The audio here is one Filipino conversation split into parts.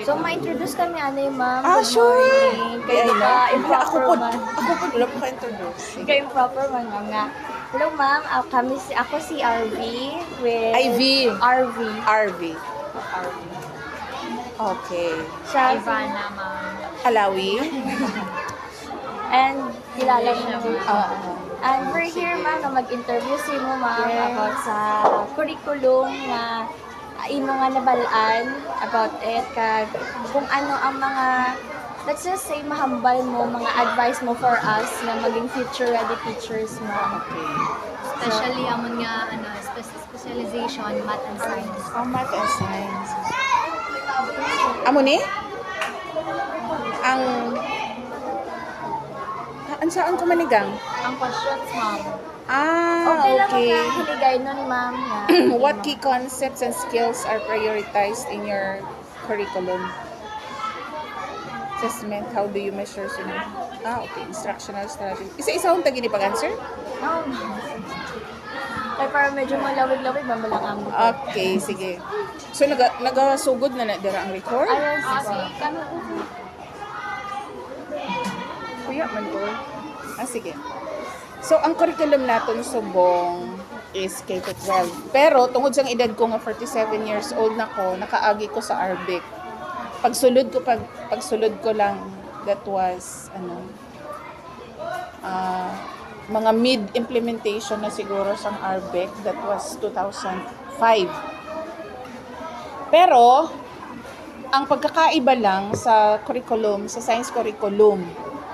So, ma-introduce kami, ma'am. Ah, Good sure. morning. Kayo ba, improper man. Ako po, wala pa introduce. Kayo improper man, ma'am nga. Hello, ma'am. Ako si RV with... Ivy. RV. RV. Okay. Siya, Ivana, ma'am. Alawi. and kilala mo naman. Oo. And we're here, ma'am, na mag-interview si mo, ma'am, Yes. about sa curriculum na imo nga nabalaan about it, kag kung ano ang mga, let's just say, mahambal mo, mga advice mo for us na maging future-ready teachers mo. Okay. Especially amon nga specialization, math and science. Math and science. Amo ni? Ang saan ko manigang? Ang questions, ma'am. Ah, Okay lang okay. na hiligay nun, ma'am. Na, What key concepts and skills are prioritized in your curriculum? Assessment, how do you measure sila? Ah, okay. Instructional strategy. Isa-isa akong tagi ni pag-answer? No, ma'am. Ay, parang medyo malawig-lawig, ma'am, balang ang Okay, sige. So, nagasugod na dira ang record? Ayun, sige. Kuya, man ko. Ah, sige. So, ang curriculum natin subong is K-12. Pero, tungod sa edad ko nga 47 years old na ko, nakaagi ko sa Arabic. Pagsulod ko lang, that was, mga mid-implementation na siguro sa Arabic, that was 2005. Pero, ang pagkakaiba lang sa curriculum, sa science curriculum,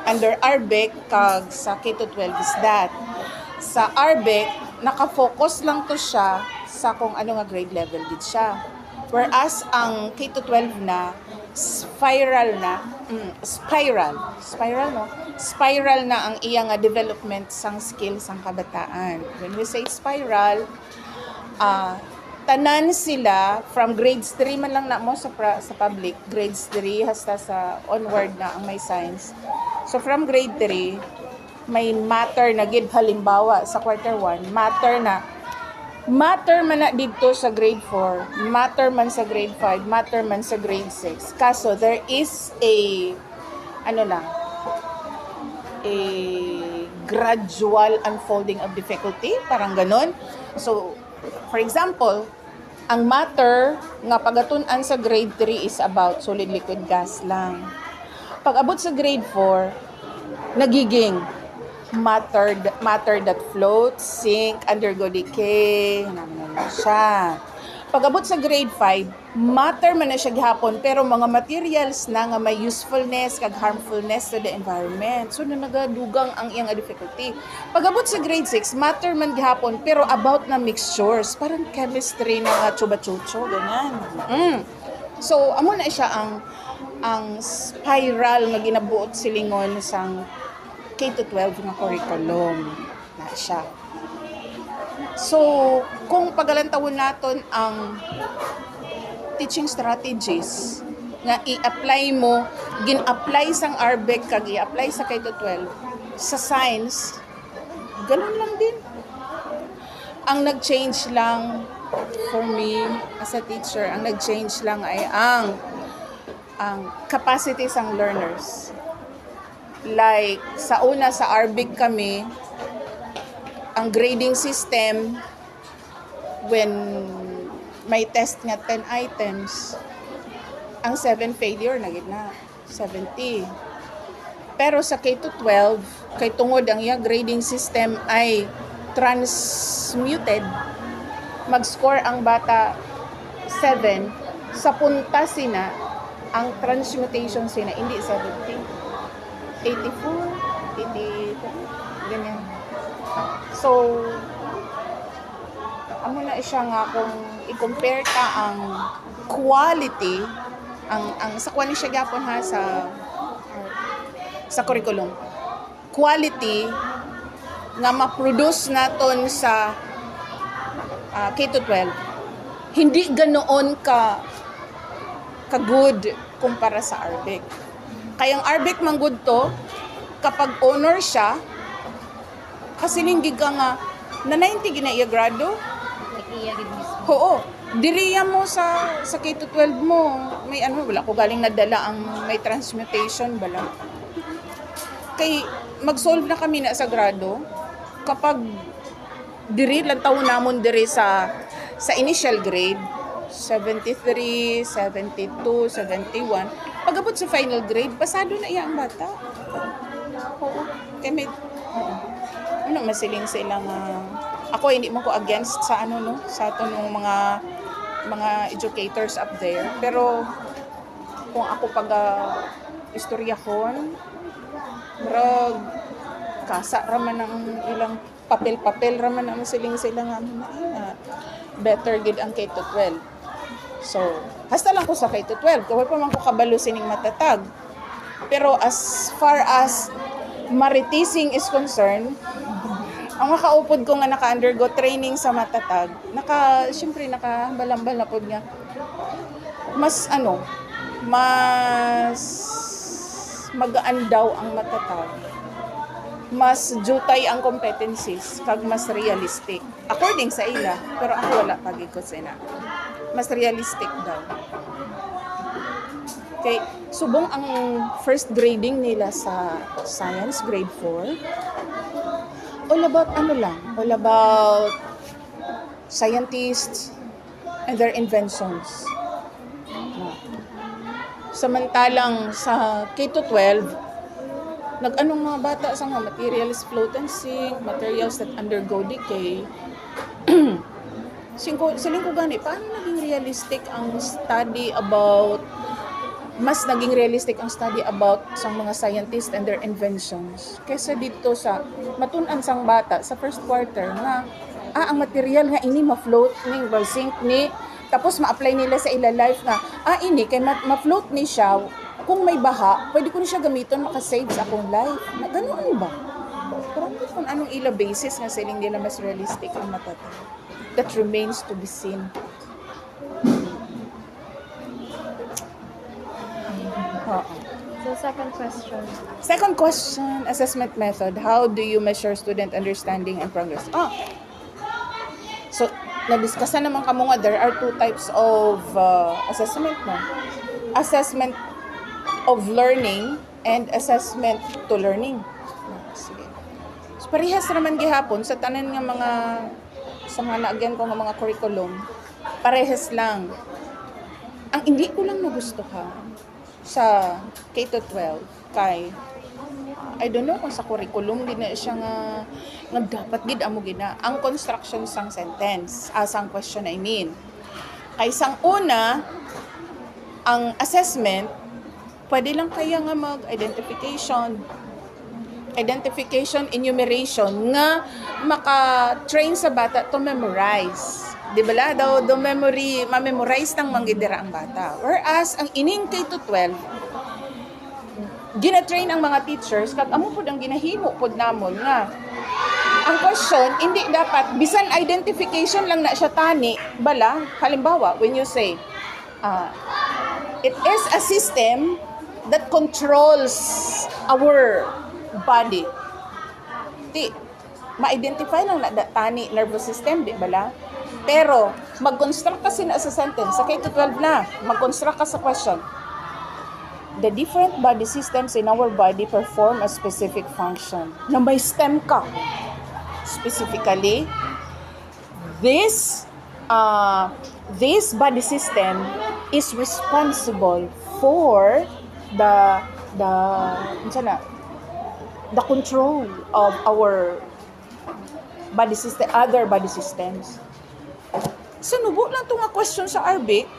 under Arabic kag sa K-12 is that sa Arabic naka-focus lang to siya sa kung ano nga grade level gid siya, whereas ang K-12 na spiral na ang iya nga development sang skills sang kabataan. When we say spiral, tanan sila from grades 3 man lang na mo sa public, grades 3 hasta sa onward na ang may science. So from grade 3, may matter na gid, halimbawa sa quarter 1, matter man na dito sa grade 4, matter man sa grade 5, matter man sa grade 6. Kaso there is a gradual unfolding of difficulty, parang ganon. So for example, ang matter nga pagatun-an sa grade 3 is about solid liquid gas lang. Pag abot sa grade 4, nagiging matter that floats, sink, undergo decay, siya. Pag abot sa grade 5, matter man na siya gihapon, pero mga materials na nga may usefulness kag harmfulness to the environment. So na nagadugang ang iyang difficulty. Pag abot sa grade 6, matter man gihapon, pero about na mixtures, parang chemistry na chuba-chucho, ganyan. So amo na siya ang spiral nga ginabuot silingon sang K-12 nga curriculum na siya. So, kung pagalantawon naton ang teaching strategies nga i-apply mo, gin-apply sang Arabic kag i-apply sa K-12 sa science, ganun lang din. Ang nag-change lang for me as a teacher, ang nag-change lang ay ang capacity sang learners. Like, sa una sa Arabic kami, ang grading system, when may test nga 10 items, ang 7 failure na gid na, 70. Pero sa K-12, kay tungod ang iya grading system ay transmuted, mag-score ang bata 7, sa punta sina, ang transmutation sina, hindi 70, 84, 83, ganyan. So, amo na siya nga kung i-compare ka ang quality, ang sa kwani siya gapon ha sa curriculum. Quality nga ma-produce naton sa K-12, hindi ganoon ka good kumpara sa Arabic. Kaya ang Arabic man good to, kapag honor siya, kasi ninggig ka nga, na 90 ginaiya grado, iya gid mismo. Oo, diriya mo sa K-12 mo, may wala ko galing nadala ang may transmutation bala. Kay mag-solve na kami na sa grado kapag diri lang taon namon diri sa initial grade 73, 72, 71. Pag-abot sa final grade, pasado na iya ang bata. Oo. Kaya may, masiling sila nga, ako hindi mo ko against sa sa ato ng mga educators up there. Pero, kung ako istoryahon, marag, kasa raman ang ilang papel-papel raman ang masiling sila nga, better gid ang K-12. So, hasta lang ko sa K-12. Kaway pa man ko kabalo sining matatag. Pero as far as maritising is concerned, ang makaupod ko nga naka-undergo training sa matatag, syempre nakabalambal na pod nga. Mas magaan daw ang matatag. Mas jutay ang competencies, kag mas realistic. According sa ila, pero ako wala pagikot sa ina. Mas realistic daw. Okay, subong ang first grading nila sa science, grade 4. All about scientists and their inventions. Samantalang sa K-12, nag-anong mga bata sa mga materials float and sink, materials that undergo decay. Siling ko gani, paano naging realistic ang study about sa mga scientists and their inventions kaysa dito sa matun-an sang bata sa first quarter nga ang material nga ini ma-float ni sink ni tapos ma-apply nila sa ila life nga ini kay ma-float ni siya kung may baha pwede ko ni siya gamiton maka-save sa akong life na ganoon ba parang kung anong ila basis nga siling nila mas realistic ang matatag that remains to be seen. So, Second question, assessment method. How do you measure student understanding and progress? So, na-discuss na naman kamo nga, there are two types of assessment, no? Assessment of learning and assessment to learning. Sige. So, parehas naman gihapon sa tanan nga sa mga naagyan ko nga mga curriculum, parehas lang. Ang hindi ko lang nagustuhan sa K-12 kay I don't know kung sa curriculum gina siya nga dapat gid amo gina ang construction sang sentence sang question I mean kay sang una ang assessment pwede lang kaya nga mag identification enumeration nga maka-train sa bata to memorize. Di ba la daw do ma-memorize nang manggidira ang bata. Whereas ang ining K-12 gina-train ang mga teachers kag amo pud ang ginahimo pud namon nga ang question hindi dapat bisan identification lang na siya tani bala halimbawa when you say it is a system that controls our body. Ma-identify lang na tani nervous system, di bala? Pero, mag-construct kasi na sa sentence. Sa K-12 na, mag-construct ka sa question. The different body systems in our body perform a specific function. Na may STEM ka. Specifically, this body system is responsible for the control of our body system, other body systems. Sinubo lang itong question sa ARBIC,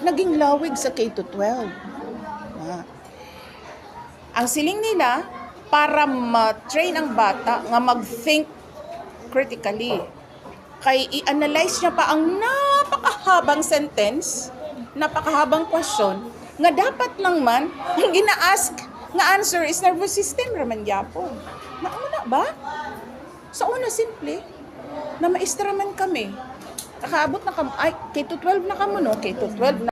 naging lawig sa K-12. Ang siling nila, para ma-train ang bata nga mag-think critically. Kay i-analyze niya pa ang napakahabang sentence, napakahabang question, nga dapat lang man, ang gina-ask nga answer is nervous system raman gyapon. Nauna ba? Sa una simple na maestra man kami. Nakaabot na kami, K-12 na kamo no, K-12 na